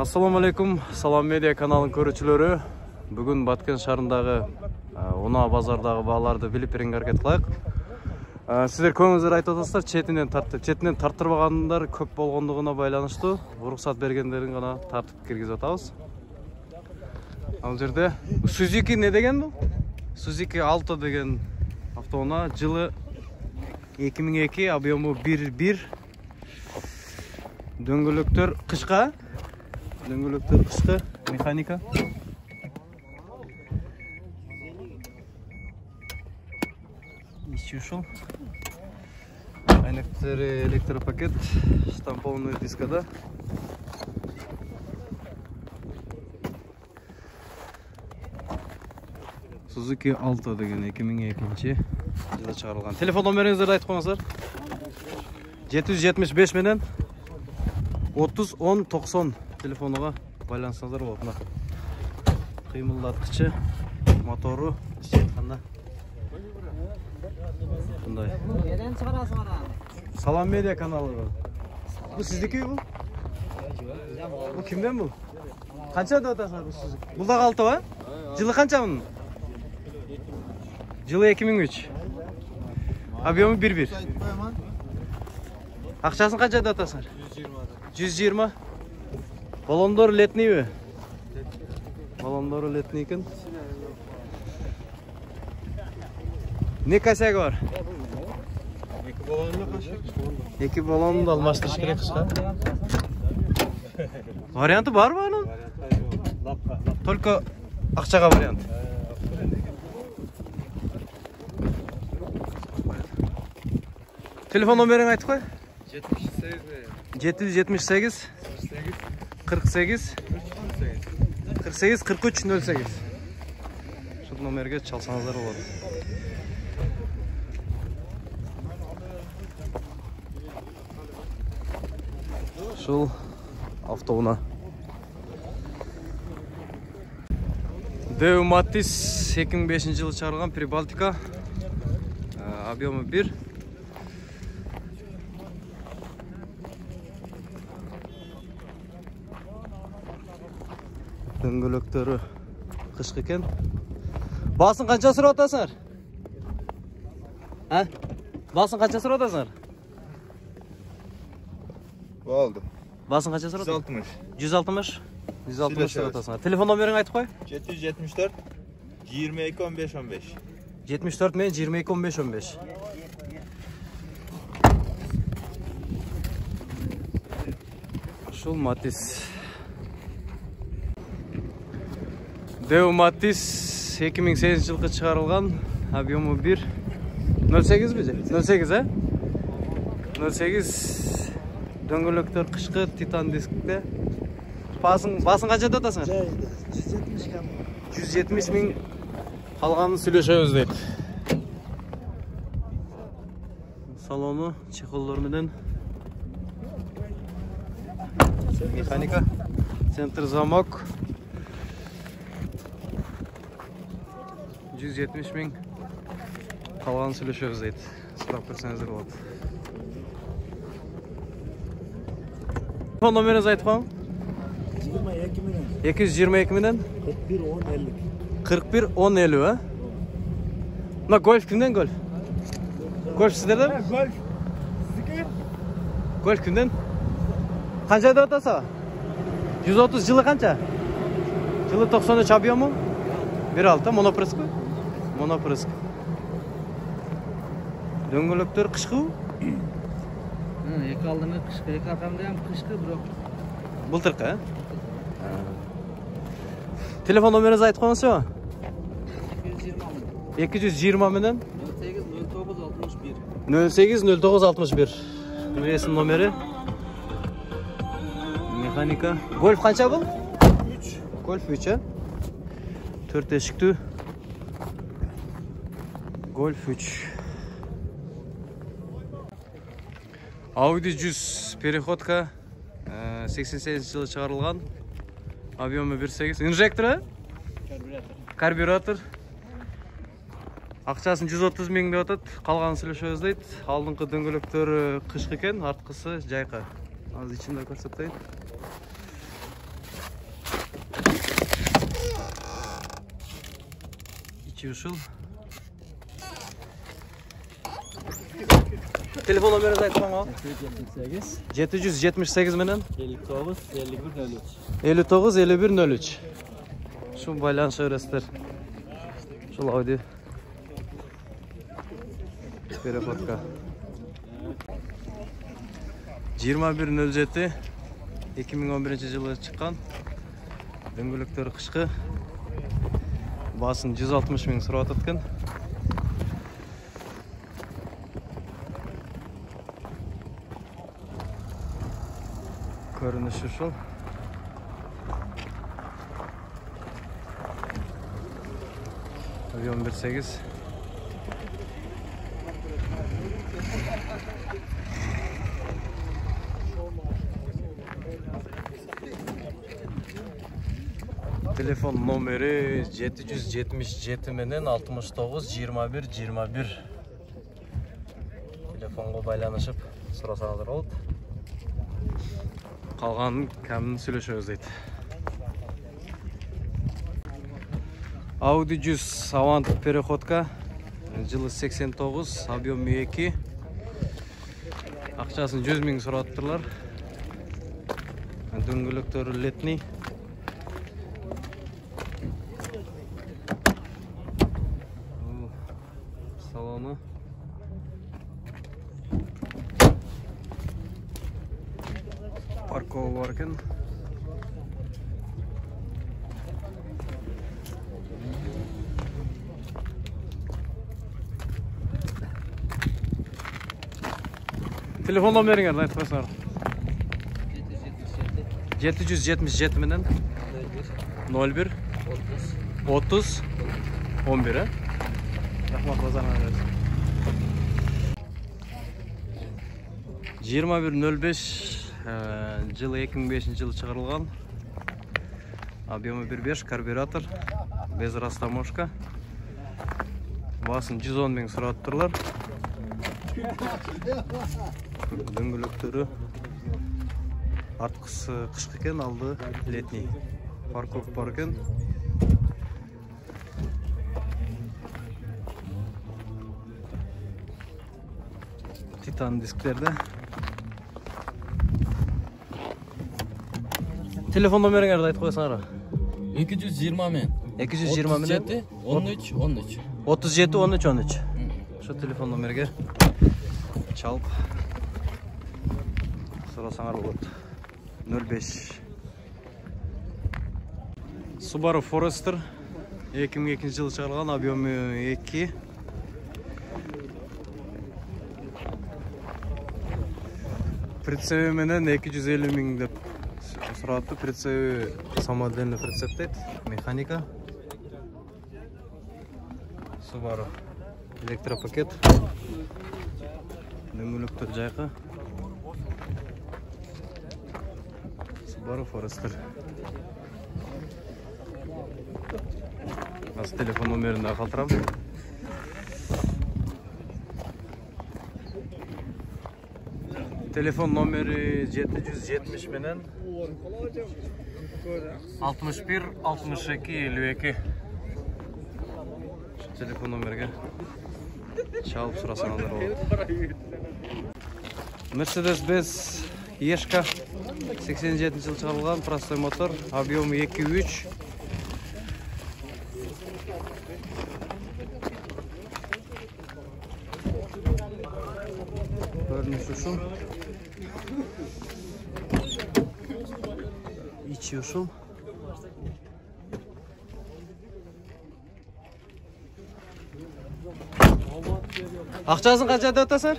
Assalamu alaikum, Salam Media kanalын көрүүчүлөрү. Бүгүн Баткен шаарындагы Унаа базардагы бааларды билип беренге аракет кылайык. Сиздер көңүңүздөр айтып атасыздар, четинен тарттырбагандар көп болгондугуна байланыштуу уруксат бергендерин гана тартып киргизип атабыз. Ал жерде Suzuki не деген бул? Suzuki Alto деген автоунаа, жылы 2002, объему 1.1. Дөңгөлөктөр кышка. Дөңгөлөктөр кышкы, механика. Иши ушул. Айнектери электропакет, штампованный дискада. Suzuki Alto деген 2002 жылы чыгарылган. Телефон номериңиздерди айтып коюңуздар. 775 менен 30 10 90 телефонуга байлансаңыздар болот. Мына кыймылдаткычы, мотору жатканда. Мындай. Неден чыгарасың ана? Салам Медиа каналы. Бул сиздики бул? Бул кимден бул? Канча деп атасыңар бул сиз? Бул да Alto ба? Жылы канча мунун? Жылы 2003. Объему 1.1. Акчасын канча деп атасыңар? 120. Балондор летнийби? Балондору летний экен. Не косяги бар? Эки балонду алмаштырыш керек кышка. Варианты барбы анын? Только акчага вариант. Телефон номериңди айтып кой. 778 48 48 43 08. Şu номерге чалсаңыздар болот. Ушул автоунаа. Deo Matiz 2005 жылы чыгарылган Прибалтика. Объему 1. Дөңгөлөктөрү кышкы экен. Баасын канча сурап атасыңар? Баасын канча сурап атасыңар? Болду. Баасын канча сурап? 160. 160 сурап атасыңар. Телефон номериңди айтып кой. 774 22 15 15. 74 менен 22 15 15. Ушул Matiz. Deo Matiz 2008 жылғы чыгарылган, объему 1. 08 бе? 08, а? 08 дөңгөлөктөр кышкы титан дискте. Басың канча деп атасыңар? 170 миң. Калганын сүйлөшөбүз дейт. Салону чехолдор менен. Механика. Центр замок. 170 миң. Калганын сүйлөшөбүз дейт. Сурап көрсөңүздөр болот. Телефон номериңизди айтып коюң. 22 менен 222 менен 41 10 50. 41 10 50, а? Мына гольф кимден гольф? Гольф сиздерде? Гольф. Сиздики? Гольф кимден? Канча деп атаса? 130 жылы канча? Жылы 93 объему? 1.6 монопреск. Монопреск. Дөңгөлөктөр кышкы? Эки алдыңы кышкы, эки аркамда ham кышкы, бирок Былтыркы, а? Телефон номеріңізді айтып қойыңызшы? 220 менен 08 09 61. Ресім номері. Механика. Гольф қанша бұл? 3. Гольф 3, а? 4 эшиктүү. Гольф 3. Audi 100 переходка. 88 жылы чыгарылган. Объему 1.8. Инжектор? Карбюратор. Акчасын 130 миң деп атат. Калганын сүйлөшөбүз дейт. Алдыңкы дөңгөлөктөрү кышкы экен, арткысы жайка. Азыр ичинде көрсөтөйүн. İçi usul. Telefon numarası aytmam abi. 778 menen 59 51 03. 59 51 03. Şu байланыш öğresler. Şu Audi. Переходка. 2107 2011-жылы чыккан. Дөңгөлөктөрү кышкы. Басын 160 миң сурап аткан. Көрүнүшү ушул. Avion 1.8. Telefon nomeri 777 menen 69 21 21. Telefonga байланышып сурасаңыздар болот. Калганын кәмін сүйлөшөбүз дейт. Audi 100 Avant переходка. Жылы 89, объемы 2. Акчасын 100 миң сураттырлар. Дөңгөлөктөрү летний. Салону. Паркова бар екен. Telefon номеріңерді айтып қойсаңдар. 777 менен 01 30 11. Рахмат базарыңа берсін. 21.05 жылы 2005 жылы чыгарылган. Объемы 1.5, карбюратор, без растаможка. Басын 110 миң сурап турлар. Дөңгөлөктөрү арткысы кышкы экен, алды летний. Парковка бар экен. Титан дисклерде. Telefon номеріңерді айтып қойсаңдар. 220 мен. 220 мен. 13 13. 37 13 13. Şu telefon номерге çalıp sorasаңар болот. 05. Subaru Forester 2002 жылы чыгарылган, объемы 2. Прицеби менен 250 миң деп сурапты. Прицеби самодельный прицеп дейт, механика. Subaru электропакет. Дөңгөлөктөр жайкы. Subaru Forester. Аз телефон номерин да калтырам. Telefon номери 770 менен 61 62 52. Telefon номерге çalıp сурасаңыздар болот. Mercedes-Benz Ешка 87 жылы чыгарылган, простой мотор, объемы 2.3. Көрүнүшү ушул. İçi ушул. Акчасын канча деп атасың?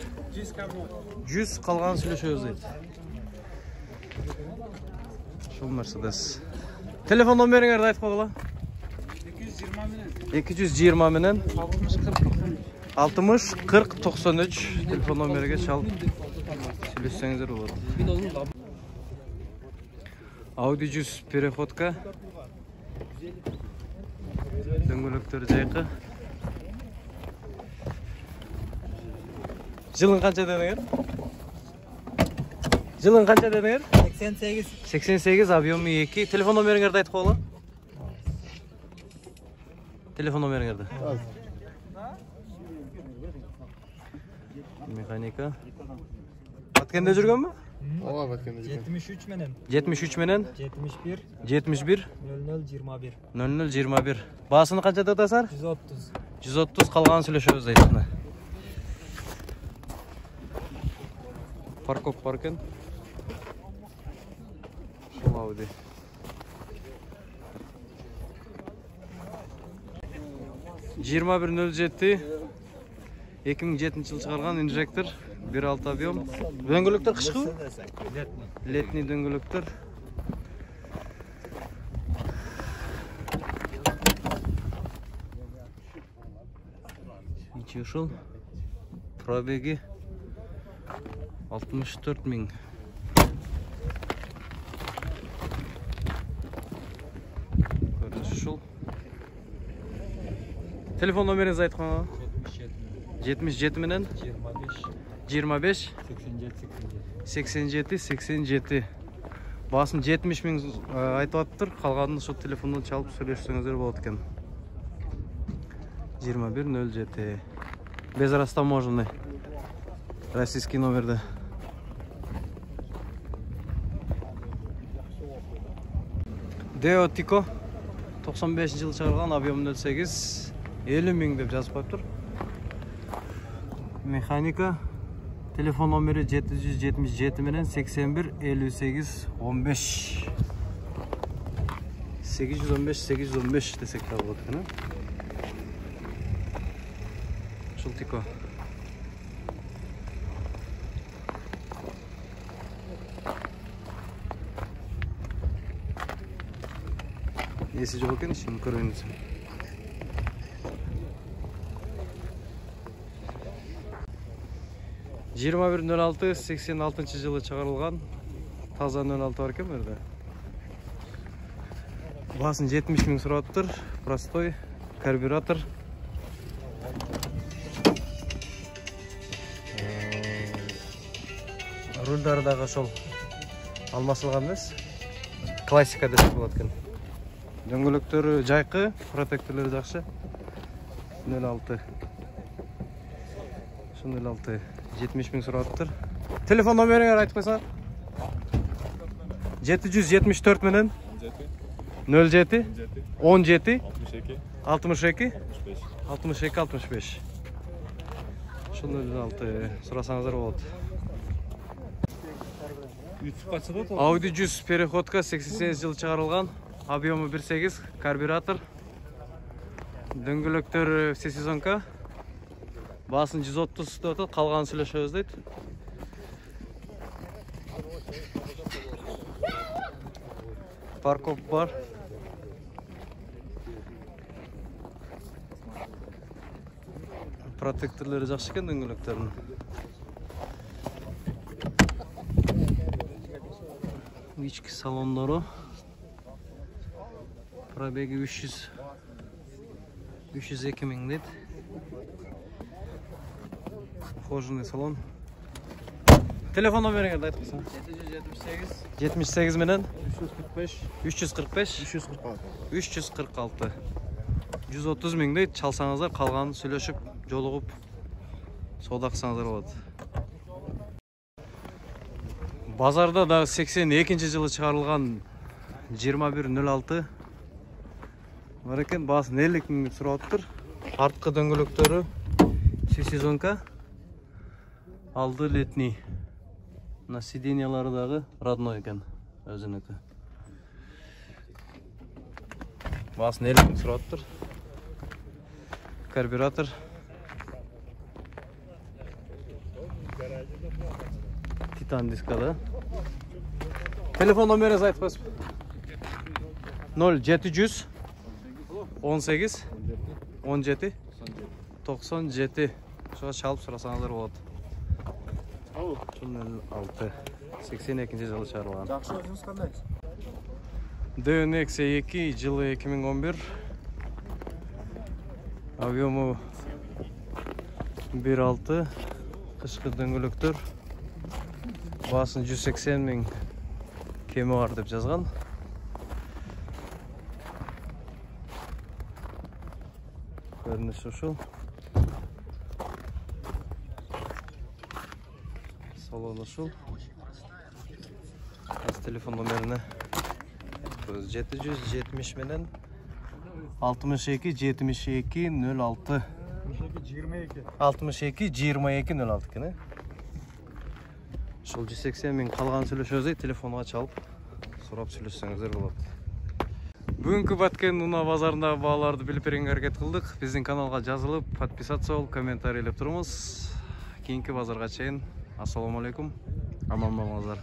100 калганын сүйлөшөбүз дейт. Ушул Mercedes. Telefon номериңерди айтып койгула. 220 менен 60 40 93 телефон номериге чалып сүйлөшсөңүздөр болот. Audi 100 переходка. Дөңгөлөктөр жайкы. Жылын канча дедиңер? Жылын канча дедиңер? 88. 88, объемы 2. Телефон номериңерди айтып койгула. Telefon номеріңізді. Mekanika. Batkende жүрген бе? Ооба, Баткенде жүрген. 73 менен. 73 менен 71 71 0021. 0021. Басыны қанша татасар? 130. 130 қалған сөйлешеміз айтысына. Паркоп бар екен. Шол Ауди. Жиырма 2007 жыл шығарған инжектор, 1.6 объем. Дөңгелектер қышқы? Летний дөңгелектер. İçi ушыл. Пробеги 64 000. Көрініш ушыл. Telefon номеріңізді айтып қойыңыз. 77 менен 25 87 87. Басын 70 000 айтып атыптыр. Қалғанын сол телефондан çalып сөйлесеңіздер болады екен. 2107. Без растаможенный. Российский номерді. Део Тико 95 жылы шығарған, объем 08, 50 000 деп жазып қойып тұр. Механика. Телефон номері 777 менен 81 58 15. 815 десек те болады екен. Ушул Тико. Есі жоқ екен, şimdi көріңіз. Жиырма 86 жылы шығарылған таза 06 бар екен берді. Басын 70 000 сұрап тұр. Простой карбюратор. Рульдардағы шол алмасылған емес. Классика десек болады екен. Дөңгелектері жайқы, протекторлары жақсы. 06. 06. 70 000 сұрап тұр. Телефон номеріңер айтып қойсаңыз. 774 менен 07 17 62 65. Şu 06 сұрасаңыздар болады. Audi 100 переходка 88 жыл шығарылған. Объемы 1.8, карбюратор. Дөңгелектер все сезонка. Басын 130 өтеді, қалғанын сөйлешеміз дейді. Паркоп бар. Протекторлары жақсы екен дөңгелектердің. İçki salonları. Pробеги 302 000 дейді. Кожаный салон. Телефон номеріңізді айтып қойсаңыз. 778 менен 345 346. 130 000 дейді. Çalsаңыздар, қалғанын сөйлешіп, жолығып, сауда қылсаңыздар болады. Базарда да 82 жылы шығарылған 2106 бар екен. Басын 50 000 сұрап тұр. Артқы дөңгелектері все сезонка. Алды летний. На сиденьялардағы родной екен өзінікі. Басын 50 000 сұрап тұр. Карбюратор. Титан дискада. Телефон номеріңізді айтып қойсыз. 0700 18 17 97. Шоға шалып сұрасаңыздар болады. 06 82 жылы шығарылған. Жақсы өзіңіз қандай? DNX 2 жылы 2011. Объемы 1.6. Қышқы дөңгелектер. Басын 180 000 кемі бар деп жазған. Көрүнүшү ушул. Салон ушул. Телефон номерине 770 менен 62 72 06 62 22 06 экен. Ушул 180 миң калган сүйлөшөбүз, телефонго чалып сурап сүйлөшсөңүздөр болот. Бүгүнкү Баткен унаа базарындагы бааларды билип берүүгө аракет кылдык. Биздин каналга жазылып, подписаться болуп, комментарийлеп туруңуз. Кийинки базарга чейин ассаламу алейкум. Аман болуңуздар.